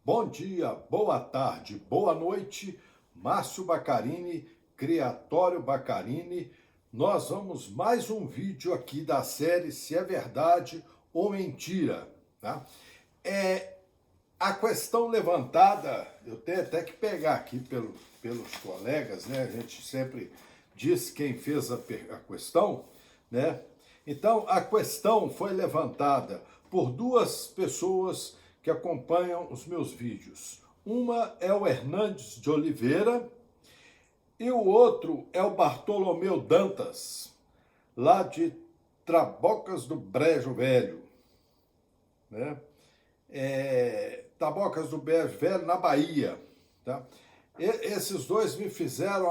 Bom dia, boa tarde, boa noite. Márcio Baccarini, Criatório Baccarini. Nós vamos mais um vídeo aqui da série Se é Verdade ou Mentira. Tá? A questão levantada, eu tenho até que pegar aqui pelos colegas, né? A gente sempre diz quem fez a questão, né? Então, a questão foi levantada por duas pessoas que acompanham os meus vídeos. Uma é o Hernandes de Oliveira e o outro é o Bartolomeu Dantas, lá de Tabocas do Brejo Velho, né? Tabocas do Brejo Velho, na Bahia. Tá? Esses dois me fizeram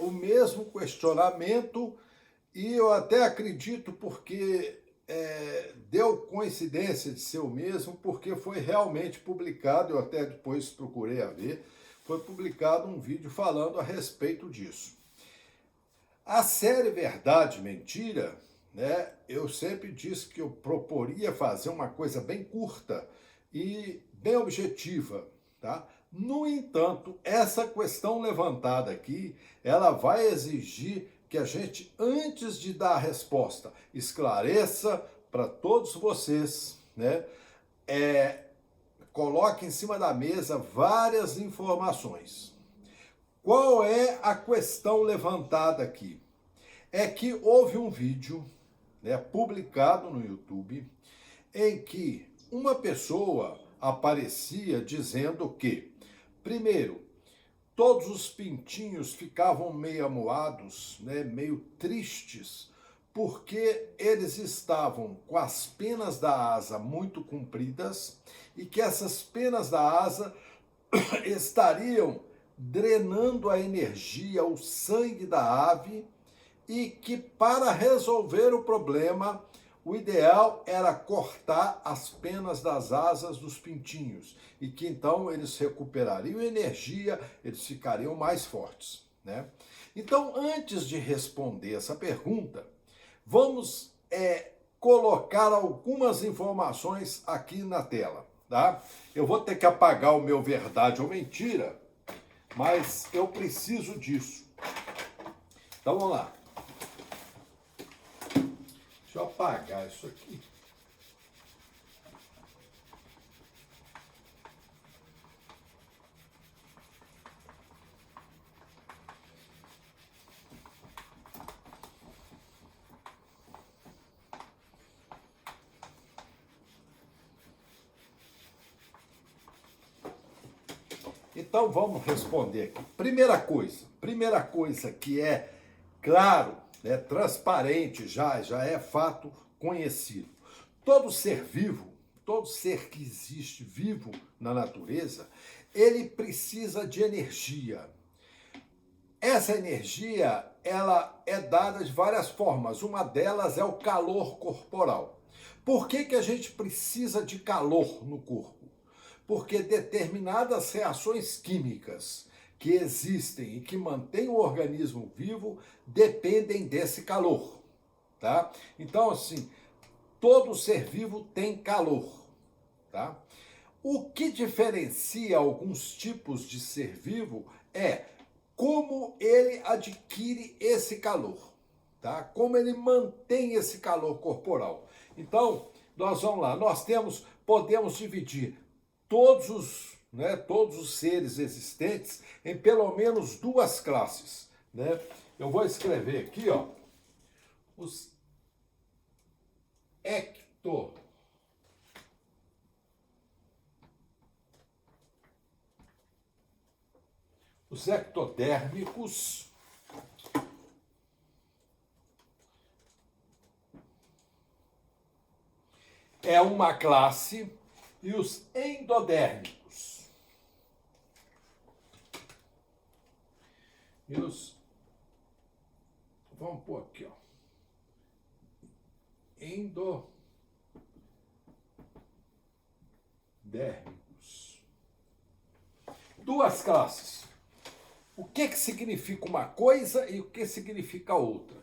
o mesmo questionamento e eu até acredito porque deu coincidência de ser o mesmo, porque foi realmente publicado, eu até depois procurei a ver, foi publicado um vídeo falando a respeito disso. A série Verdade e Mentira, né, eu sempre disse que eu proporia fazer uma coisa bem curta e bem objetiva, tá? No entanto, essa questão levantada aqui, ela vai exigir que a gente, antes de dar a resposta, esclareça para todos vocês, né? Coloque em cima da mesa várias informações. Qual é a questão levantada aqui? É que houve um vídeo, né, publicado no YouTube em que uma pessoa aparecia dizendo que, primeiro, todos os pintinhos ficavam meio amuados, né, meio tristes, porque eles estavam com as penas da asa muito compridas e que essas penas da asa estariam drenando a energia, o sangue da ave, e que para resolver o problema, o ideal era cortar as penas das asas dos pintinhos e que então eles recuperariam energia, eles ficariam mais fortes, né? Então, antes de responder essa pergunta, vamos colocar algumas informações aqui na tela, tá? Eu vou ter que apagar o meu verdade ou mentira, mas eu preciso disso. Então, vamos lá. Deixa eu apagar isso aqui. Então vamos responder aqui. Primeira coisa que é claro, né, transparente, já é fato conhecido. Todo ser vivo, todo ser que existe vivo na natureza, ele precisa de energia. Essa energia, ela é dada de várias formas. Uma delas é o calor corporal. Por que a gente precisa de calor no corpo? Porque determinadas reações químicas que existem e que mantêm o organismo vivo dependem desse calor, tá? Então, assim, todo ser vivo tem calor, tá? O que diferencia alguns tipos de ser vivo é como ele adquire esse calor, tá? Como ele mantém esse calor corporal. Então, nós vamos lá, podemos dividir todos os seres existentes em pelo menos duas classes, né? Eu vou escrever aqui, ó, os ectodérmicos, é uma classe, e os endodérmicos. Vamos pôr aqui, ó. Endodérmicos. Duas classes. O que significa uma coisa e o que significa outra?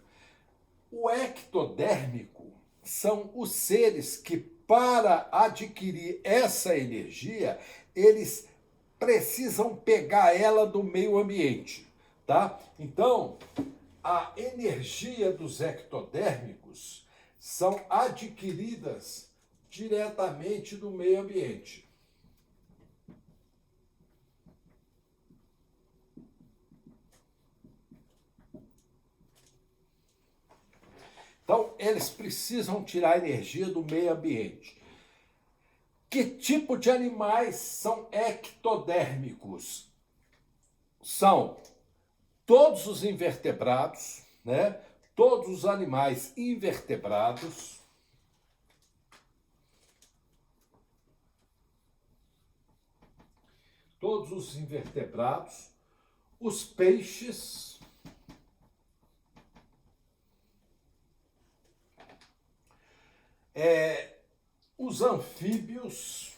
O ectodérmico são os seres que, para adquirir essa energia, eles precisam pegar ela do meio ambiente, tá? Então, a energia dos ectodérmicos são adquiridas diretamente do meio ambiente. Então, eles precisam tirar energia do meio ambiente. Que tipo de animais são ectodérmicos? São todos os invertebrados, né? Todos os animais invertebrados, os peixes, os anfíbios,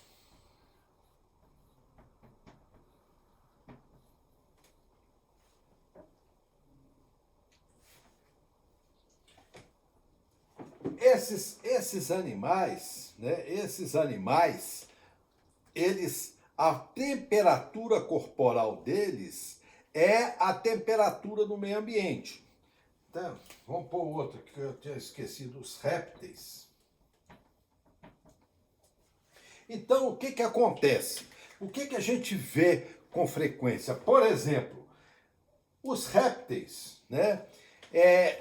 esses animais, né? Esses animais, a temperatura corporal deles é a temperatura do meio ambiente. Então, vamos pôr outro que eu tinha esquecido, os répteis. Então, o que acontece? O que a gente vê com frequência? Por exemplo, os répteis, né?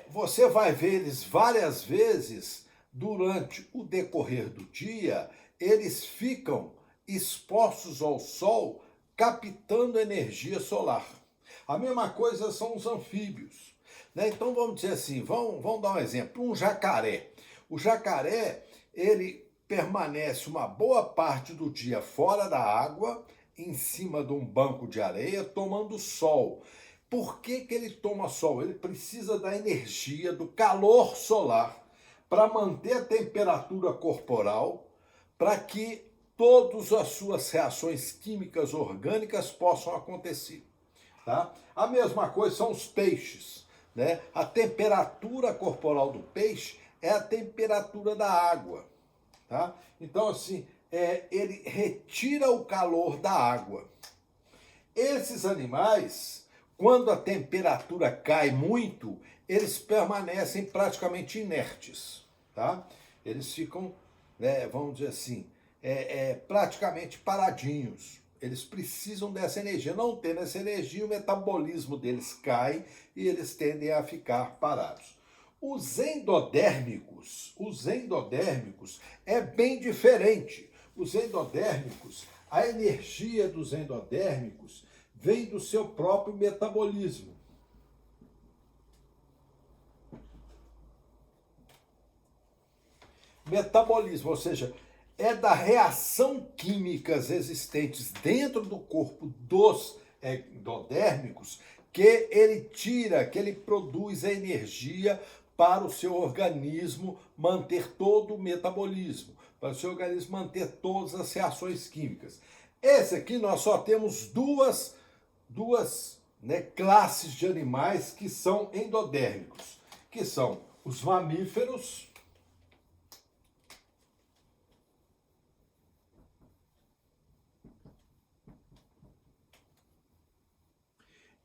Você vai ver eles várias vezes durante o decorrer do dia, eles ficam expostos ao sol, captando energia solar. A mesma coisa são os anfíbios, né? Então vamos dizer assim, vamos dar um exemplo, um jacaré. O jacaré, ele permanece uma boa parte do dia fora da água, em cima de um banco de areia, tomando sol. Por que ele toma sol? Ele precisa da energia, do calor solar, para manter a temperatura corporal, para que todas as suas reações químicas orgânicas possam acontecer. Tá? A mesma coisa são os peixes, né? A temperatura corporal do peixe é a temperatura da água. Tá? Então, assim, ele retira o calor da água. Esses animais, quando a temperatura cai muito, eles permanecem praticamente inertes. Tá? Eles ficam, né, vamos dizer assim, praticamente paradinhos. Eles precisam dessa energia. Não tendo essa energia, o metabolismo deles cai e eles tendem a ficar parados. Os endodérmicos é bem diferente. Os endodérmicos, a energia dos endodérmicos vem do seu próprio metabolismo. Metabolismo, ou seja, é da reação químicas existentes dentro do corpo dos endodérmicos que ele produz a energia para o seu organismo manter todo o metabolismo, para o seu organismo manter todas as reações químicas. Esse aqui nós só temos duas classes de animais que são endodérmicos, que são os mamíferos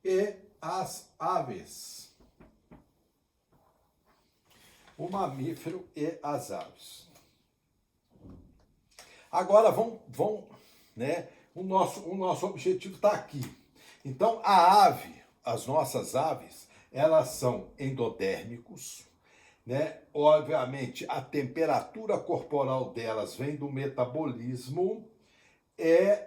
e as aves. O mamífero e as aves. Agora né? O nosso objetivo está aqui. Então as nossas aves, elas são endodérmicos, né? Obviamente a temperatura corporal delas vem do metabolismo e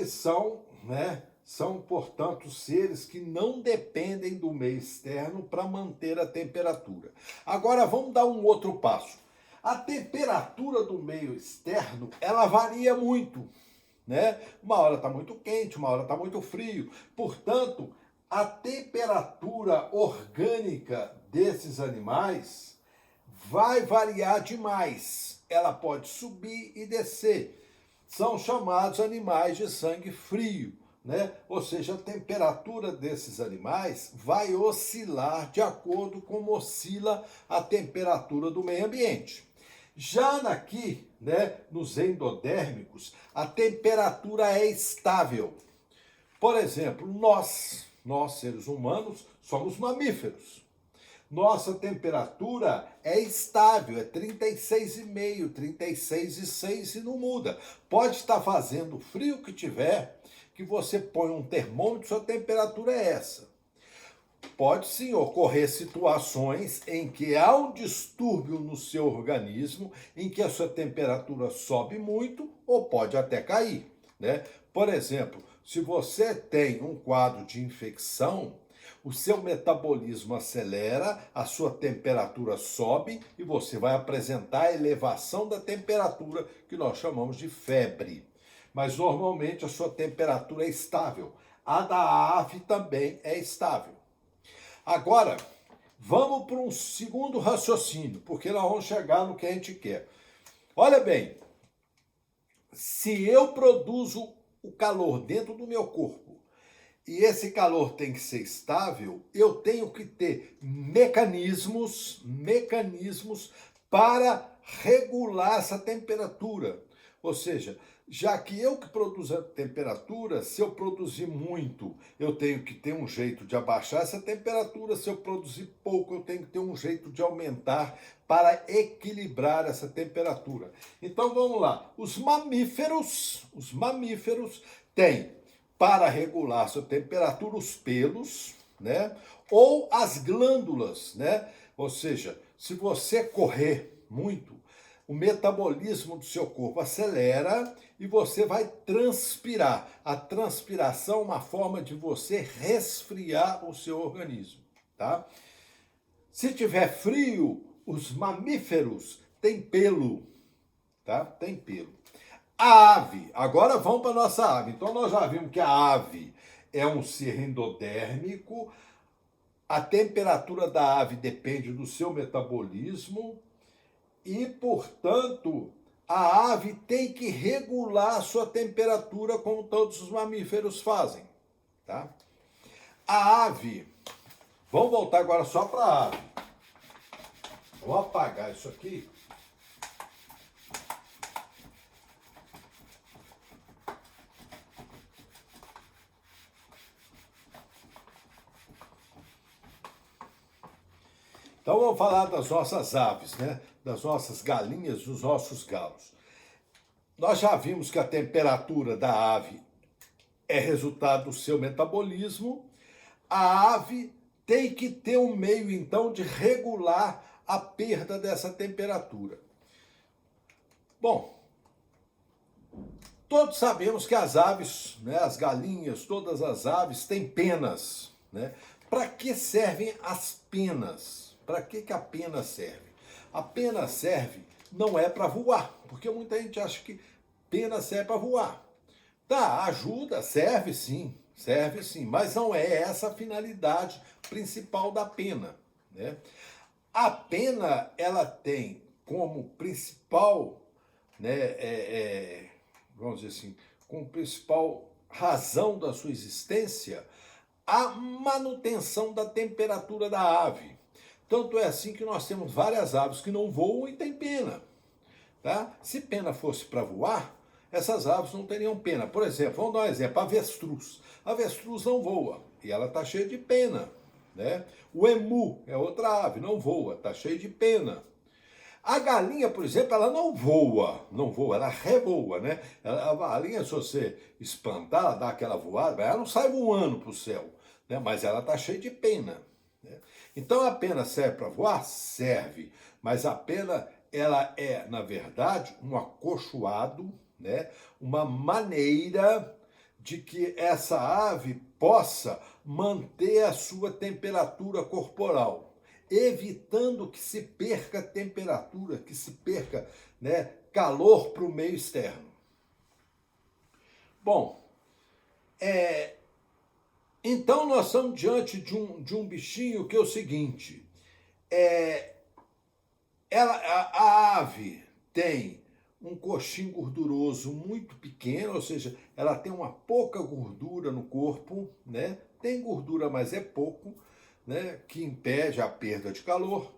são, né? São, portanto, seres que não dependem do meio externo para manter a temperatura. Agora, vamos dar um outro passo. A temperatura do meio externo, ela varia muito, né? Uma hora está muito quente, uma hora está muito frio. Portanto, a temperatura orgânica desses animais vai variar demais. Ela pode subir e descer. São chamados animais de sangue frio. Né? Ou seja, a temperatura desses animais vai oscilar de acordo com como oscila a temperatura do meio ambiente. Já aqui, né, nos endodérmicos, a temperatura é estável. Por exemplo, nós seres humanos, somos mamíferos. Nossa temperatura é estável, é 36,5, 36,6 e não muda. Pode estar fazendo o frio que tiver, que você põe um termômetro, sua temperatura é essa. Pode sim ocorrer situações em que há um distúrbio no seu organismo, em que a sua temperatura sobe muito ou pode até cair, né? Por exemplo, se você tem um quadro de infecção, o seu metabolismo acelera, a sua temperatura sobe e você vai apresentar a elevação da temperatura, que nós chamamos de febre. Mas normalmente a sua temperatura é estável. A da ave também é estável. Agora, vamos para um segundo raciocínio, porque nós vamos chegar no que a gente quer. Olha bem, se eu produzo o calor dentro do meu corpo e esse calor tem que ser estável, eu tenho que ter mecanismos para regular essa temperatura. Ou seja, já que eu que produzo a temperatura, se eu produzir muito, eu tenho que ter um jeito de abaixar essa temperatura, se eu produzir pouco, eu tenho que ter um jeito de aumentar para equilibrar essa temperatura. Então vamos lá, os mamíferos têm para regular sua temperatura os pelos, né? Ou as glândulas, né? Ou seja, se você correr muito, o metabolismo do seu corpo acelera e você vai transpirar. A transpiração é uma forma de você resfriar o seu organismo, tá? Se tiver frio, os mamíferos têm pelo, tá? Tem pelo. A ave, agora vamos para a nossa ave. Então nós já vimos que a ave é um ser endodérmico, a temperatura da ave depende do seu metabolismo e, portanto, a ave tem que regular a sua temperatura como todos os mamíferos fazem, tá? A ave, vamos voltar agora só para a ave. Vou apagar isso aqui. Então vamos falar das nossas aves, né? Das nossas galinhas, dos nossos galos. Nós já vimos que a temperatura da ave é resultado do seu metabolismo. A ave tem que ter um meio, então, de regular a perda dessa temperatura. Bom, todos sabemos que as aves, né, as galinhas, todas as aves têm penas, né? Para que servem as penas? Para que a pena serve? A pena serve não é para voar, porque muita gente acha que pena serve para voar. Tá, ajuda, serve sim, mas não é essa a finalidade principal da pena, né? A pena, ela tem como principal, né, vamos dizer assim, como principal razão da sua existência, a manutenção da temperatura da ave. Tanto é assim que nós temos várias aves que não voam e têm pena. Tá? Se pena fosse para voar, essas aves não teriam pena. Por exemplo, vamos dar um exemplo, a avestruz. A avestruz não voa e ela está cheia de pena. Né? O emu é outra ave, não voa, está cheia de pena. A galinha, por exemplo, ela não voa, ela revoa, né? A galinha, se você espantar, ela dá aquela voada, ela não sai voando para o céu, né? Mas ela está cheia de pena. Né? Então a pena serve para voar? Serve, mas a pena ela é, na verdade, um acolchoado, né? Uma maneira de que essa ave possa manter a sua temperatura corporal, evitando que se perca temperatura, que se perca, né, calor para o meio externo. Bom, então nós estamos diante de um bichinho que é o seguinte, a ave tem um coxim gorduroso muito pequeno, ou seja, ela tem uma pouca gordura no corpo, né? Tem gordura, mas é pouco, né? Que impede a perda de calor.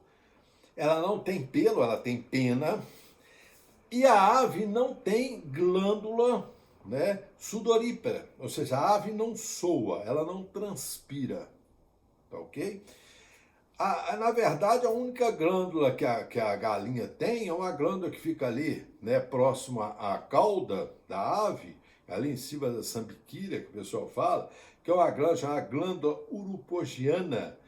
Ela não tem pelo, ela tem pena, E a ave não tem glândula, né, sudorípara, ou seja, a ave não soa, ela não transpira, tá ok? Na verdade, a única glândula que a galinha tem é uma glândula que fica ali, né, próxima à cauda da ave, ali em cima da sambiquilha, que o pessoal fala, que é uma glândula chamada glândula uropogiana.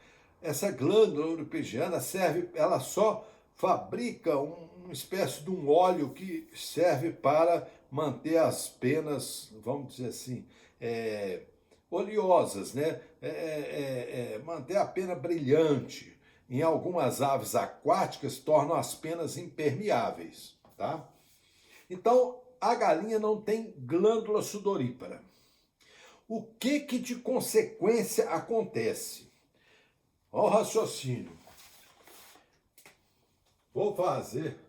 Essa glândula uropogiana serve, ela só fabrica uma espécie de um óleo que serve para manter as penas, vamos dizer assim, oleosas, né? Manter a pena brilhante. Em algumas aves aquáticas, tornam as penas impermeáveis, tá? Então, a galinha não tem glândula sudorípara. O que de consequência acontece? Olha o raciocínio. Vou fazer.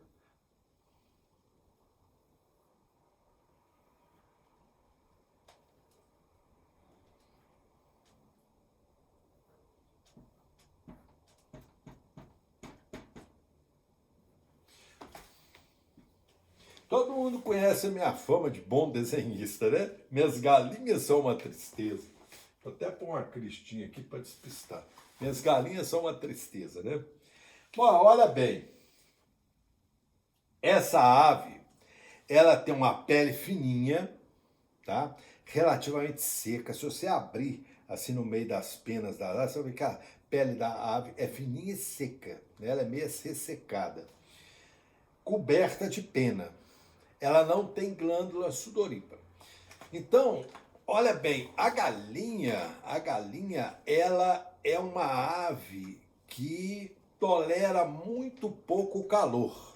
Todo mundo conhece a minha fama de bom desenhista, né? Minhas galinhas são uma tristeza. Vou até pôr uma cristinha aqui para despistar. Minhas galinhas são uma tristeza, né? Bom, olha bem. Essa ave, ela tem uma pele fininha, tá? Relativamente seca. Se você abrir assim no meio das penas da ave, você vai ver que a pele da ave é fininha e seca, né? Ela é meio ressecada, coberta de pena. Ela não tem glândula sudorípara. Então, olha bem, a galinha, ela é uma ave que tolera muito pouco calor.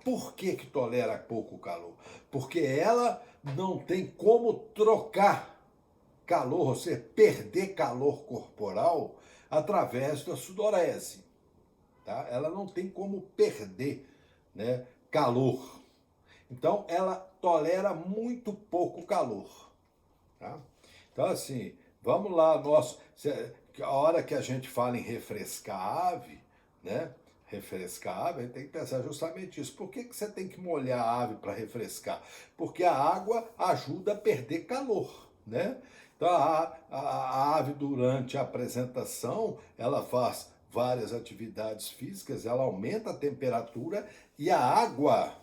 Por que tolera pouco calor? Porque ela não tem como trocar calor, ou seja, perder calor corporal através da sudorese. Tá? Ela não tem como perder, né, calor. Então, ela tolera muito pouco calor. Tá? Então, assim, vamos lá, a hora que a gente fala em refrescar a ave, né? Refrescar a ave, a gente tem que pensar justamente isso. Por que você tem que molhar a ave para refrescar? Porque a água ajuda a perder calor, né? Então, a ave, durante a apresentação, ela faz várias atividades físicas, ela aumenta a temperatura e a água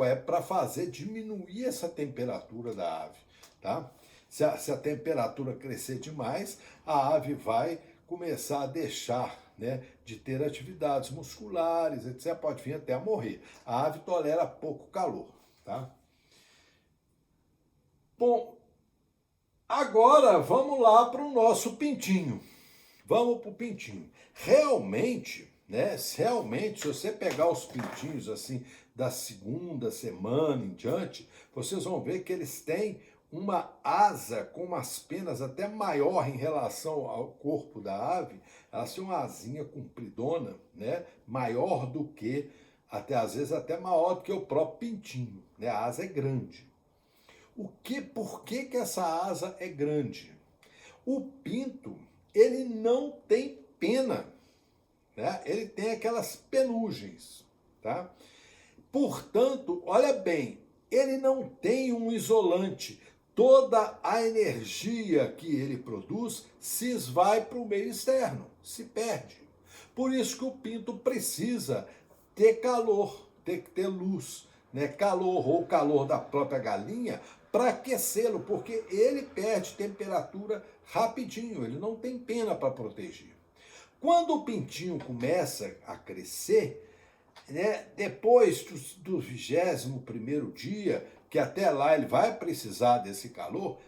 é para fazer diminuir essa temperatura da ave, tá? Se a temperatura crescer demais, a ave vai começar a deixar, né, de ter atividades musculares, etc. Pode vir até a morrer. A ave tolera pouco calor, tá? Bom, agora vamos lá para o nosso pintinho. Vamos para o pintinho. Realmente, né? Realmente, se você pegar os pintinhos assim da segunda semana em diante, vocês vão ver que eles têm uma asa com umas penas até maior em relação ao corpo da ave. Elas têm uma asinha compridona, né? Maior do que, até às vezes até maior do que o próprio pintinho, né? A asa é grande. Por que essa asa é grande? O pinto, ele não tem pena, né? Ele tem aquelas penugens, tá? Portanto, olha bem, ele não tem um isolante. Toda a energia que ele produz se esvai para o meio externo, se perde. Por isso que o pinto precisa ter calor, ter que ter luz, né? Calor ou calor da própria galinha para aquecê-lo, porque ele perde temperatura rapidinho, ele não tem pena para proteger. Quando o pintinho começa a crescer, né, depois do 21º dia, que até lá ele vai precisar desse calor,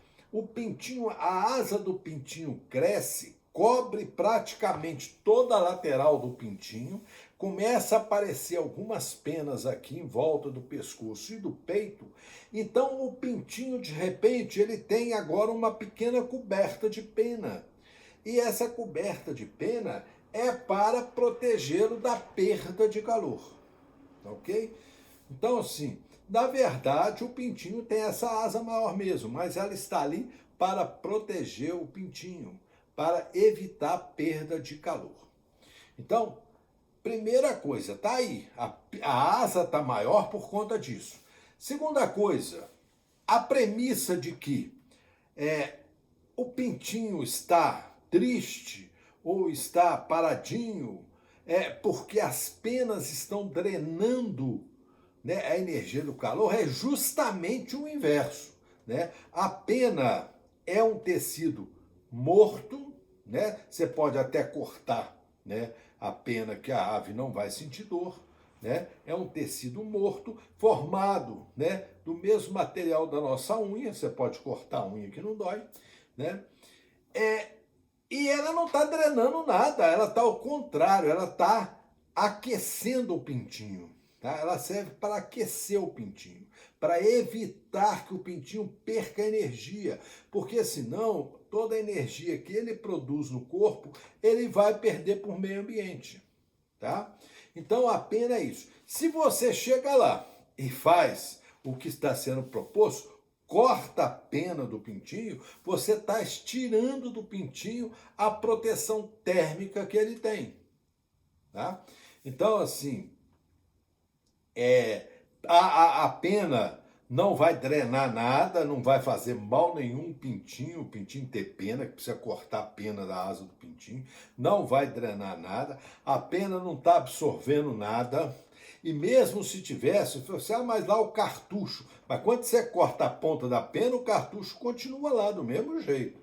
a asa do pintinho cresce, cobre praticamente toda a lateral do pintinho, começa a aparecer algumas penas aqui em volta do pescoço e do peito. Então o pintinho, de repente, ele tem agora uma pequena coberta de pena. E essa coberta de pena é para protegê-lo da perda de calor, ok? Então, assim, na verdade, o pintinho tem essa asa maior mesmo, mas ela está ali para proteger o pintinho, para evitar perda de calor. Então, primeira coisa, tá aí. A asa tá maior por conta disso. Segunda coisa, a premissa de que o pintinho está triste ou está paradinho é porque as penas estão drenando, né, a energia do calor, é justamente o inverso, né? A pena é um tecido morto, né? Você pode até cortar, né, a pena que a ave não vai sentir dor, né? É um tecido morto formado, né, do mesmo material da nossa unha. Você pode cortar a unha que não dói, né? E ela não está drenando nada, ela está ao contrário, ela está aquecendo o pintinho. Tá? Ela serve para aquecer o pintinho, para evitar que o pintinho perca energia, porque senão toda a energia que ele produz no corpo, ele vai perder por meio ambiente. Tá? Então a pena é isso. Se você chega lá e faz o que está sendo proposto, corta a pena do pintinho, você está estirando do pintinho a proteção térmica que ele tem. Tá? Então, assim, a pena não vai drenar nada, não vai fazer mal nenhum o pintinho ter pena, que precisa cortar a pena da asa do pintinho, não vai drenar nada, a pena não está absorvendo nada, e mesmo se tivesse, você, mas lá o cartucho, mas quando você corta a ponta da pena, o cartucho continua lá do mesmo jeito,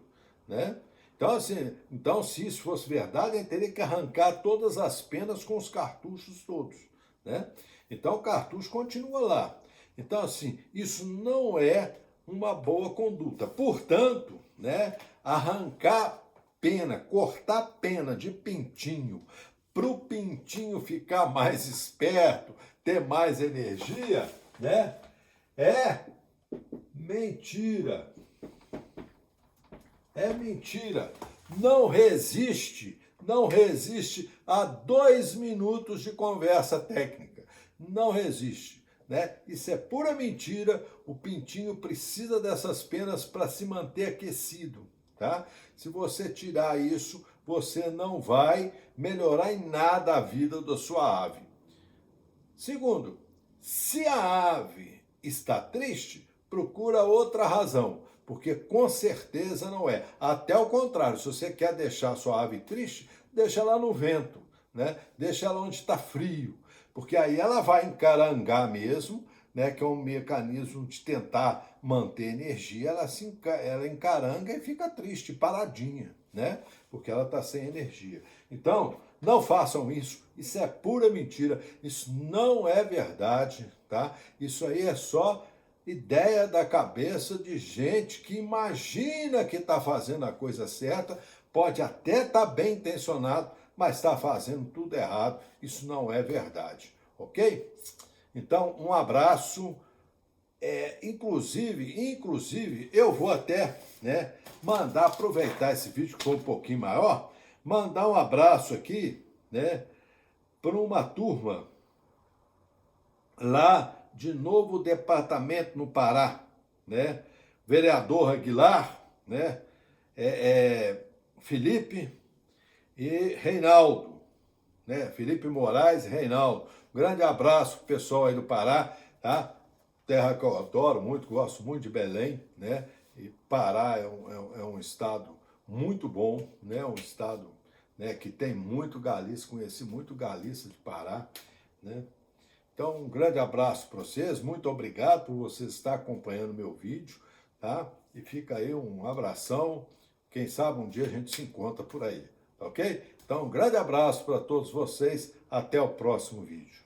né? Então, assim, se isso fosse verdade, a gente teria que arrancar todas as penas com os cartuchos todos, né? Então o cartucho continua lá. Então, assim, isso não é uma boa conduta. Portanto, né, arrancar pena, cortar pena de pintinho, para o pintinho ficar mais esperto, ter mais energia, né, é mentira. É mentira. Não resiste a 2 minutos de conversa técnica. Não resiste, né? Isso é pura mentira. O pintinho precisa dessas penas para se manter aquecido, tá? Se você tirar isso, você não vai melhorar em nada a vida da sua ave. Segundo, se a ave está triste, procura outra razão, porque com certeza não é. Até o contrário, se você quer deixar a sua ave triste, deixa ela no vento, né? Deixa ela onde está frio, porque aí ela vai encarangar mesmo, né? Que é um mecanismo de tentar manter energia. Ela encaranga e fica triste, paradinha, né? Porque ela está sem energia. Então, não façam isso. Isso é pura mentira. Isso não é verdade, tá? Isso aí é só ideia da cabeça de gente que imagina que está fazendo a coisa certa, pode até estar bem intencionado, mas está fazendo tudo errado. Isso não é verdade, ok? Então, um abraço. Inclusive, eu vou até, né, mandar aproveitar esse vídeo que foi um pouquinho maior, mandar um abraço aqui, né, para uma turma lá de Novo Departamento no Pará, né? Vereador Aguilar, né? Felipe e Reinaldo, né? Felipe Moraes e Reinaldo. Um grande abraço pro pessoal aí do Pará, tá? Terra que eu adoro muito, gosto muito de Belém, né? E Pará é um estado muito bom, né? Um estado, né, que tem muito galícia, conheci muito galícia de Pará, né? Então, um grande abraço para vocês, muito obrigado por vocês estar acompanhando meu vídeo, tá? E fica aí um abração, quem sabe um dia a gente se encontra por aí, tá ok? Então, um grande abraço para todos vocês, até o próximo vídeo.